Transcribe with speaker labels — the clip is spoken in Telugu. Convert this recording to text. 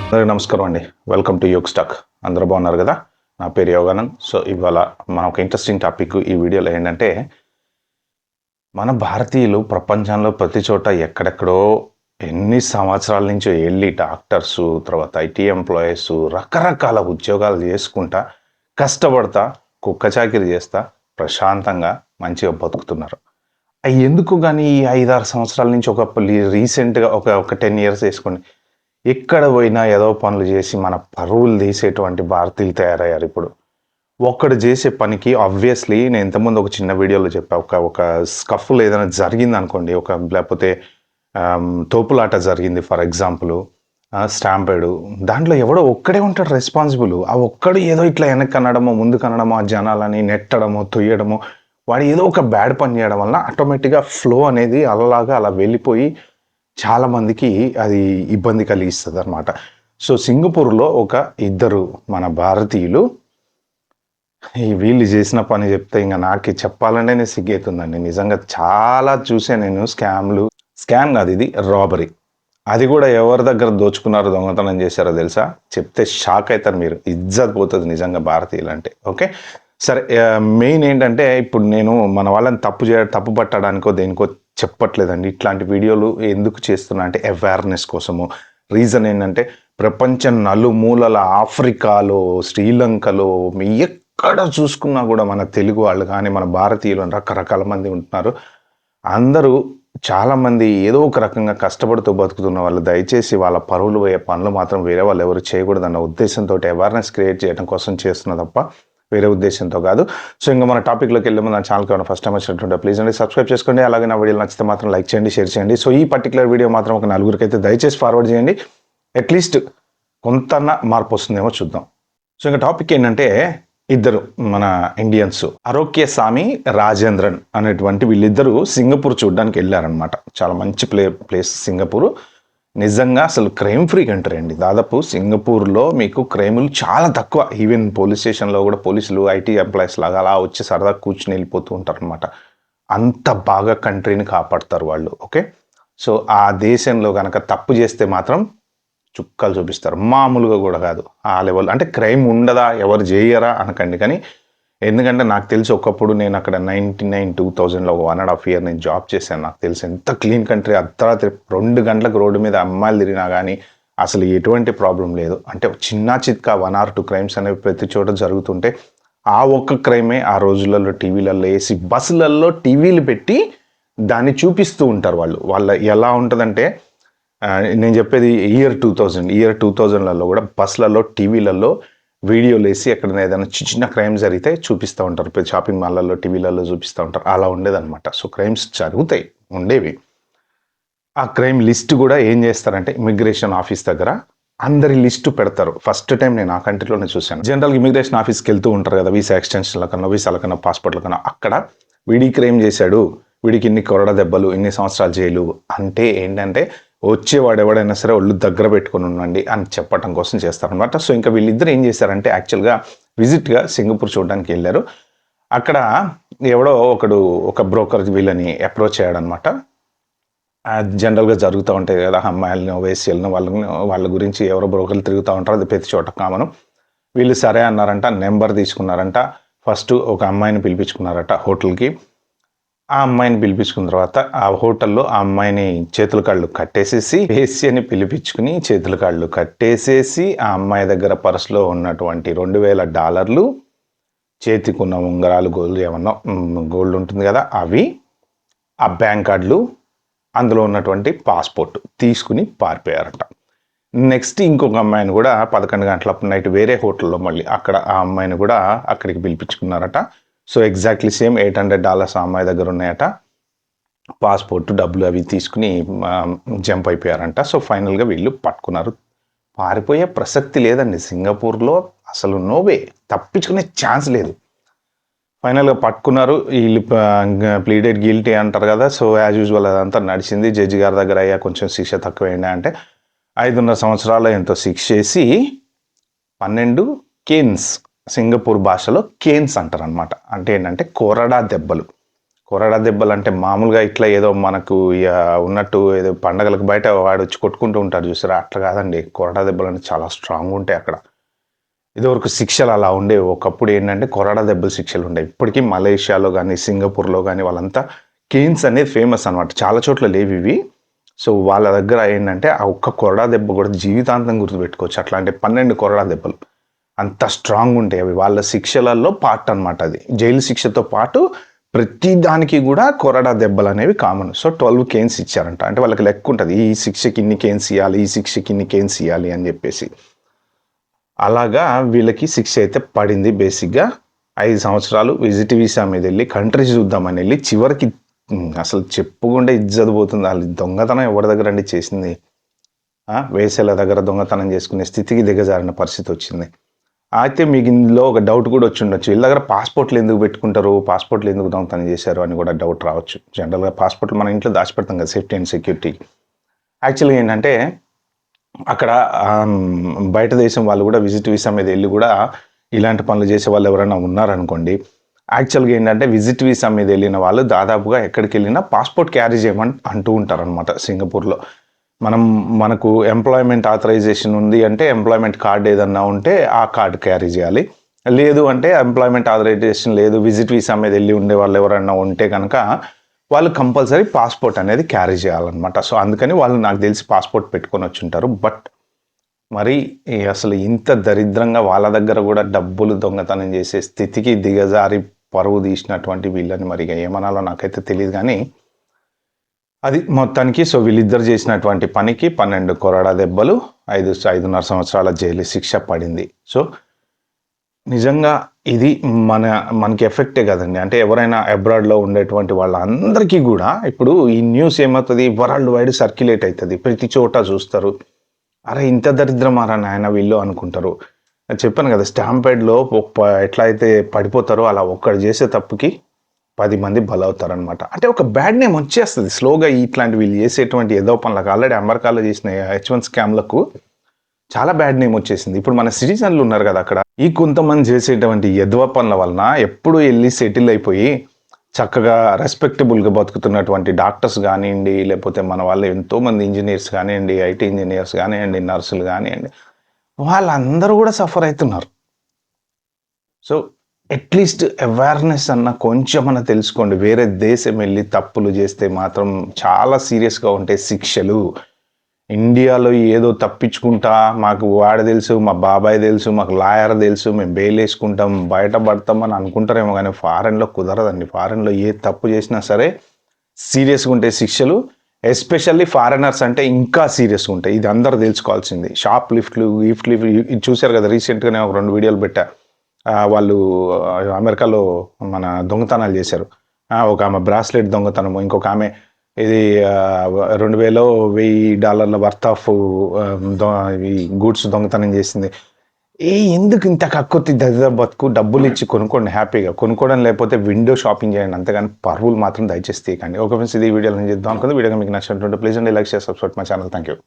Speaker 1: అందరికీ నమస్కారం అండి. Welcome to Yog stock. అందరూ బాగున్నారు కదా? నా పేరు యోగానంద్. సో ఇవాళ మనం ఒక ఇంట్రెస్టింగ్ టాపిక్ ఈ వీడియోలో ఏంటంటే, మన భారతీయులు ప్రపంచంలో ప్రతి చోట ఎక్కడెక్కడో ఎన్ని సంవత్సరాల నుంచో వెళ్ళి డాక్టర్సు, తర్వాత ఐటీ ఎంప్లాయీస్ రకరకాల ఉద్యోగాలు చేసుకుంటా, కష్టపడతా, కుక్క చాకిరీ చేస్తా, ప్రశాంతంగా మంచిగా బతుకుతున్నారు. ఎందుకు కానీ ఈ 5-6 సంవత్సరాల నుంచి రీసెంట్గా ఒక 10 ఇయర్స్ వేసుకోండి, ఎక్కడ పోయినా ఏదో పనులు చేసి మన పరువులు తీసేటువంటి భారతీయులు తయారయ్యారు ఇప్పుడు. ఒక్కడు చేసే పనికి ఆబ్వియస్లీ నేను ఇంతకుముందు ఒక చిన్న వీడియోలో చెప్పా, ఒక స్కఫ్లు ఏదైనా జరిగిందనుకోండి, లేకపోతే తోపులాట జరిగింది ఫర్ ఎగ్జాంపుల్, స్టాంపేడు, దాంట్లో ఎవడో ఒక్కడే ఉంటాడు రెస్పాన్సిబుల్. ఆ ఒక్కడు ఏదో ఇట్లా వెనక్కి అనడమో ముందుకు అనడమో, ఆ జనాలని నెట్టడమో తొయ్యడమో, వాడు ఏదో ఒక బ్యాడ్ పని చేయడం వల్ల ఆటోమేటిక్గా ఫ్లో అనేది అలా వెళ్ళిపోయి చాలామందికి అది ఇబ్బంది కలిగిస్తుంది అనమాట. సో సింగపూర్లో ఇద్దరు మన భారతీయులు, వీళ్ళు చేసిన పని చెప్తే ఇంకా నాకు చెప్పాలంటేనే సిగ్గవుతుందండి. నిజంగా చాలా చూసాను నేను స్కామ్ కాదు, ఇది రాబరీ. అది కూడా ఎవరి దగ్గర దోచుకున్నారో, దొంగతనం చేశారో తెలుసా? చెప్తే షాక్ అవుతారు మీరు. ఇజ్జత్ పోతుంది నిజంగా భారతీయులు అంటే. ఓకే సరే, మెయిన్ ఏంటంటే ఇప్పుడు నేను మన వాళ్ళని తప్పు పట్టడానికో దేనికో చెప్పట్లేదండి. ఇట్లాంటి వీడియోలు ఎందుకు చేస్తున్నా అంటే అవేర్నెస్ కోసము. రీజన్ ఏంటంటే ప్రపంచ నలుమూలల, ఆఫ్రికాలో, శ్రీలంకలో, ఎక్కడ చూసుకున్నా కూడా మన తెలుగు వాళ్ళు కానీ మన భారతీయులు రకరకాల మంది ఉంటున్నారు. అందరూ చాలామంది ఏదో ఒక రకంగా కష్టపడుతూ బతుకుతున్న వాళ్ళు. దయచేసి వాళ్ళ పరువులు పోయే పనులు మాత్రం వేరే వాళ్ళు ఎవరు చేయకూడదన్న ఉద్దేశంతో అవేర్నెస్ క్రియేట్ చేయడం కోసం చేస్తున్నా తప్ప వేరే ఉద్దేశంతో కాదు. సో ఇంకా మన టాపిక్లోకి వెళ్ళే ముందు నా ఛానల్కి ఏమైనా ఫస్ట్ టైం వచ్చినట్టుంటే ప్లీజ్ అండి సబ్స్క్రైబ్ చేసుకోండి. అలాగే నా వీడియోలు నచ్చితే మాత్రం లైక్ చేయండి, షేర్ చేయండి. సో ఈ పర్టికులర్ వీడియో మాత్రం ఒక నలుగురికి అయితే దయచేసి ఫార్వర్డ్ చేయండి. అట్లీస్ట్ కొంత మార్పు వస్తుందేమో చూద్దాం. సో ఇంకా టాపిక్ ఏంటంటే, ఇద్దరు మన ఇండియన్స్, ఆరోగ్యస్వామి, రాజేంద్రన్ అనేటువంటి వీళ్ళిద్దరూ సింగపూర్ చూడడానికి వెళ్ళారనమాట. చాలా మంచి ప్లేస్ సింగపూర్. నిజంగా అసలు క్రైమ్ ఫ్రీ కంట్రీ అండి. దాదాపు సింగపూర్లో మీకు క్రైములు చాలా తక్కువ. ఈవెన్ పోలీస్ స్టేషన్లో కూడా పోలీసులు ఐటీ ఎంప్లాయీస్ లాగా అలా వచ్చి సరదా కూర్చుని వెళ్ళిపోతూ ఉంటారు అనమాట. అంత బాగా కంట్రీని కాపాడుతారు వాళ్ళు. ఓకే, సో ఆ దేశంలో కనుక తప్పు చేస్తే మాత్రం చుక్కలు చూపిస్తారు, మామూలుగా కూడా కాదు. ఆ లెవెల్ అంటే క్రైమ్ ఉండదా, ఎవరు చేయరా అనకండి. కానీ ఎందుకంటే నాకు తెలిసి ఒకప్పుడు నేను అక్కడ 2000లో 1.5 year నేను జాబ్ చేశాను. నాకు తెలిసి ఎంత క్లీన్ కంట్రీ. అర్ధరాత్రి 2 గంటలకు రోడ్డు మీద అమ్మాయిలు తిరిగినా కానీ అసలు ఎటువంటి ప్రాబ్లం లేదు. అంటే చిన్న చిత్కా 1 or 2 క్రైమ్స్ అనేవి ప్రతి చోట జరుగుతుంటే, ఆ ఒక్క క్రైమే ఆ రోజులలో టీవీలలో వేసి, బస్సులలో టీవీలు పెట్టి దాన్ని చూపిస్తూ ఉంటారు వాళ్ళు. ఎలా ఉంటుందంటే, నేను చెప్పేది ఇయర్ 2000లలో కూడా బస్సులలో టీవీలలో వీడియోలు వేసి ఎక్కడైనా ఏదైనా చిన్న క్రైమ్ జరిగితే చూపిస్తూ ఉంటారు. షాపింగ్ మాల్లలో టీవీలలో చూపిస్తూ ఉంటారు. అలా ఉండేదన్నమాట. సో క్రైమ్స్ జరుగుతాయి, ఉండేవి. ఆ క్రైమ్ లిస్ట్ కూడా ఏం చేస్తారంటే, ఇమిగ్రేషన్ ఆఫీస్ దగ్గర అందరి లిస్టు పెడతారు. ఫస్ట్ టైం నేను ఆ కంట్రీలోనే చూశాను. జనరల్ ఇమిగ్రేషన్ ఆఫీస్కి వెళ్తూ ఉంటారు కదా, వీసా ఎక్స్టెన్షన్ల కన్నా, వీసాల కన్నా, పాస్పోర్ట్ల కన్నా. అక్కడ వీడి క్రైమ్ చేశాడు, వీడికి ఇన్ని కొరడ దెబ్బలు, ఇన్ని సంవత్సరాలు జైలు అంటే ఏంటంటే, వచ్చేవాడు ఎవడైనా సరే ఒళ్ళు దగ్గర పెట్టుకుని ఉండండి అని చెప్పడం కోసం చేస్తారనమాట. సో ఇంకా వీళ్ళిద్దరు ఏం చేశారంటే, యాక్చువల్గా విజిట్గా సింగపూర్ చూడడానికి వెళ్ళారు. అక్కడ ఎవడో ఒక బ్రోకర్ వీళ్ళని అప్రోచ్ అయ్యాడనమాట. జనరల్గా జరుగుతూ ఉంటాయి కదా, అమ్మాయిలను, వేశ్యలను, వాళ్ళ గురించి ఎవరో బ్రోకర్లు తిరుగుతూ ఉంటారు. అది ప్రతి చోట కామను. వీళ్ళు సరే అన్నారంట, నెంబర్ తీసుకున్నారంట. ఫస్ట్ ఒక అమ్మాయిని పిలిపించుకున్నారట హోటల్కి. ఆ అమ్మాయిని పిలిపించుకున్న తర్వాత ఆ హోటల్లో ఆ అమ్మాయిని చేతుల కాళ్ళు కట్టేసేసి, వేశ్యని పిలిపించుకుని చేతుల కాళ్ళు కట్టేసేసి, ఆ అమ్మాయి దగ్గర పర్సులో ఉన్నటువంటి $2000, చేతికున్న ఉంగరాలు, గోల్డ్ ఉంటుంది కదా అవి, ఆ బ్యాంక్ కార్డులు, అందులో ఉన్నటువంటి పాస్పోర్ట్ తీసుకుని పారిపోయారట. నెక్స్ట్ ఇంకొక అమ్మాయిని కూడా 11 గంటల నైట్ వేరే హోటల్లో మళ్ళీ అక్కడ ఆ అమ్మాయిని కూడా అక్కడికి పిలిపించుకున్నారట. సో ఎగ్జాక్ట్లీ సేమ్ $800 ఆ అమ్మాయి దగ్గర ఉన్నాయట. పాస్పోర్ట్, డబ్బులు అవి తీసుకుని జంప్ అయిపోయారంట. సో ఫైనల్గా వీళ్ళు పట్టుకున్నారు. పారిపోయే ప్రసక్తి లేదండి సింగపూర్లో, అసలు నోవే, తప్పించుకునే ఛాన్స్ లేదు. ఫైనల్గా పట్టుకున్నారు. వీళ్ళు ప్లీడెడ్ గిల్టీ అంటారు కదా. సో యాజ్ యూజువల్ అదంతా నడిచింది. జడ్జి గారి దగ్గర అయ్యా కొంచెం శిక్ష తక్కువైందా అంటే 5.5 సంవత్సరాలు ఎంతో శిక్ష చేసి 12 కేన్స్, సింగపూర్ భాషలో కేన్స్ అంటారు అనమాట. అంటే ఏంటంటే కొరడా దెబ్బలు. కొరడా దెబ్బలు అంటే మామూలుగా ఇట్లా ఏదో మనకు ఉన్నట్టు ఏదో పండగలకు బయట వాడు వచ్చి కొట్టుకుంటూ ఉంటారు చూసారా, అట్లా కాదండి. కొరడా దెబ్బలు అంటే చాలా స్ట్రాంగ్ ఉంటాయి అక్కడ. ఇదివరకు శిక్షలు అలా ఉండేవి. ఒకప్పుడు ఏంటంటే కొరడా దెబ్బలు శిక్షలు ఉండేవి. ఇప్పటికీ మలేషియాలో కానీ సింగపూర్లో కానీ వాళ్ళంతా కేన్స్ అనేది ఫేమస్ అనమాట. చాలా చోట్ల లేవు ఇవి. సో వాళ్ళ దగ్గర ఏంటంటే ఆ ఒక్క కొరడా దెబ్బ కూడా జీవితాంతం గుర్తుపెట్టుకోవచ్చు. అట్లాంటి 12 కొరడా దెబ్బలు అంత స్ట్రాంగ్ ఉంటాయి అవి. వాళ్ళ శిక్షలలో పార్ట్ అనమాట అది. జైలు శిక్షతో పాటు ప్రతి దానికి కూడా కొరడా దెబ్బలు అనేవి కామన్. సో 12 కేన్స్ ఇచ్చారంట. అంటే వాళ్ళకి లెక్క ఉంటుంది, ఈ శిక్షకి ఇన్ని కేన్స్ ఇవ్వాలి, ఈ శిక్షకి ఇన్ని కేన్స్ ఇవ్వాలి అని చెప్పేసి. అలాగా వీళ్ళకి శిక్ష అయితే పడింది. బేసిక్గా 5 సంవత్సరాలు విజిట్ వీసా మీద వెళ్ళి కంట్రీస్ చూద్దామని వెళ్ళి చివరికి అసలు చెప్పుకుంటే ఇజ్జత్ పోతుంది. వాళ్ళు దొంగతనం ఎవరి దగ్గర అండి చేసింది? వేసేల దగ్గర దొంగతనం చేసుకునే స్థితికి దిగజారిన పరిస్థితి వచ్చింది. అయితే మీకు ఇందులో ఒక డౌట్ కూడా వచ్చి ఉండొచ్చు, వీళ్ళ దగ్గర పాస్పోర్ట్లు ఎందుకు పెట్టుకుంటారు, పాస్పోర్ట్లు ఎందుకు దొంగతనం చేశారు అని కూడా డౌట్ రావచ్చు. జనరల్గా పాస్పోర్ట్లు మన ఇంట్లో దాచిపెడతాం కదా, సేఫ్టీ అండ్ సెక్యూరిటీ. యాక్చువల్గా ఏంటంటే అక్కడ బయట దేశం వాళ్ళు కూడా విజిట్ వీసా మీద వెళ్ళి కూడా ఇలాంటి పనులు చేసే వాళ్ళు ఎవరైనా ఉన్నారనుకోండి, యాక్చువల్గా ఏంటంటే విజిట్ వీసా మీద వెళ్ళిన వాళ్ళు దాదాపుగా ఎక్కడికి వెళ్ళినా పాస్పోర్ట్ క్యారీ చేయమని అంటూ ఉంటారనమాట. సింగపూర్లో మనకు ఎంప్లాయ్మెంట్ ఆథరైజేషన్ ఉంది అంటే ఎంప్లాయ్మెంట్ కార్డ్ ఏదన్నా ఉంటే ఆ కార్డ్ క్యారీ చేయాలి. లేదు అంటే ఎంప్లాయ్మెంట్ ఆథరైజేషన్ లేదు, విజిట్ వీసా మీద వెళ్ళి ఉండే వాళ్ళు ఎవరైనా ఉంటే కనుక వాళ్ళు కంపల్సరీ పాస్పోర్ట్ అనేది క్యారీ చేయాలన్నమాట. సో అందుకని వాళ్ళు నాకు తెలిసి పాస్పోర్ట్ పెట్టుకొని వచ్చి ఉంటారు. బట్ మరి అసలు ఇంత దరిద్రంగా వాళ్ళ దగ్గర కూడా డబ్బులు దొంగతనం చేసే స్థితికి దిగజారి పరువు తీసినటువంటి వీళ్ళని మరి ఏమనాలో నాకైతే తెలియదు. కానీ అది మొత్తానికి సో వీళ్ళిద్దరు చేసినటువంటి పనికి 12 కొరడా దెబ్బలు, 5.5 సంవత్సరాల జైలు శిక్ష పడింది. సో నిజంగా ఇది మనకి ఎఫెక్టే కదండి. అంటే ఎవరైనా అబ్రాడ్లో ఉండేటువంటి వాళ్ళందరికీ కూడా ఇప్పుడు ఈ న్యూస్ ఏమవుతుంది, వరల్డ్ వైడ్ సర్క్యులేట్ అవుతుంది, ప్రతి చోట చూస్తారు. అరే ఇంత దరిద్రమారా నాయన వీళ్ళు అనుకుంటారు. చెప్పాను కదా, స్టాంపేడ్లో ఎట్లా అయితే పడిపోతారో అలా ఒక్కడు చేసే తప్పుకి 10 మంది బలవుతారనమాట. అంటే ఒక బ్యాడ్ నేమ్ వచ్చేస్తుంది స్లోగా ఇట్లాంటి వీళ్ళు చేసేటువంటి ఏదో పనులకు. ఆల్రెడీ అమెరికాలో చేసిన H1 స్కామ్లకు చాలా బ్యాడ్ నేమ్ వచ్చేసింది. ఇప్పుడు మన సిటిజన్లు ఉన్నారు కదా అక్కడ, ఈ కొంతమంది చేసేటువంటి ఎదవ పనుల వలన ఎప్పుడు వెళ్ళి సెటిల్ అయిపోయి చక్కగా రెస్పెక్టబుల్గా బతుకుతున్నటువంటి డాక్టర్స్ కానివ్వండి, లేకపోతే మన వాళ్ళు ఎంతోమంది ఇంజనీర్స్ కానివ్వండి, IT ఇంజనీర్స్ కానివ్వండి, నర్సులు కానివ్వండి, వాళ్ళందరూ కూడా సఫర్ అవుతున్నారు. సో అట్లీస్ట్ అవేర్నెస్ అన్న కొంచెమన్నా తెలుసుకోండి. వేరే దేశం వెళ్ళి తప్పులు చేస్తే మాత్రం చాలా సీరియస్గా ఉంటాయి శిక్షలు. ఇండియాలో ఏదో తప్పించుకుంటా, మాకు వాడు తెలుసు, మా బాబాయ్ తెలుసు, మాకు లాయర్ తెలుసు, మేము బెయిల్ వేసుకుంటాం, బయటపడతాం అని అనుకుంటారేమో. కానీ ఫారెన్లో కుదరదండి. ఫారెన్లో ఏ తప్పు చేసినా సరే సీరియస్గా ఉంటాయి శిక్షలు. ఎస్పెషల్లీ ఫారెనర్స్ అంటే ఇంకా సీరియస్గా ఉంటాయి. ఇది అందరూ తెలుసుకోవాల్సింది. షాప్ లిఫ్ట్లు, ఇది చూశారు కదా, రీసెంట్గానే ఒక 2 వీడియోలు పెట్టా. వాళ్ళు అమెరికాలో మన దొంగతనాలు చేశారు. ఒక ఆమె బ్రాస్లెట్ దొంగతనం, ఇంకొక ఆమె ఇది $2,000 వర్త్ ఆఫ్ ఈ గూడ్స్ దొంగతనం చేసింది. ఎందుకు ఇంత కక్కుర్తి బతుకు? డబ్బులు ఇచ్చి కొనుక్కోండి, హ్యాపీగా కొనుక్కోవడం, లేకపోతే విండో షాపింగ్ చేయండి, అంతేగాని పరువులు మాత్రం దయచేసి తీయకండి. ఓకే ఫ్రెండ్స్, ఇది వీడియోలో నేను చేద్దాం అనుకుంది. వీడియో మీకు నచ్చినటువంటి ప్లీజ్ అండి like share subscribe my channel. Thank you.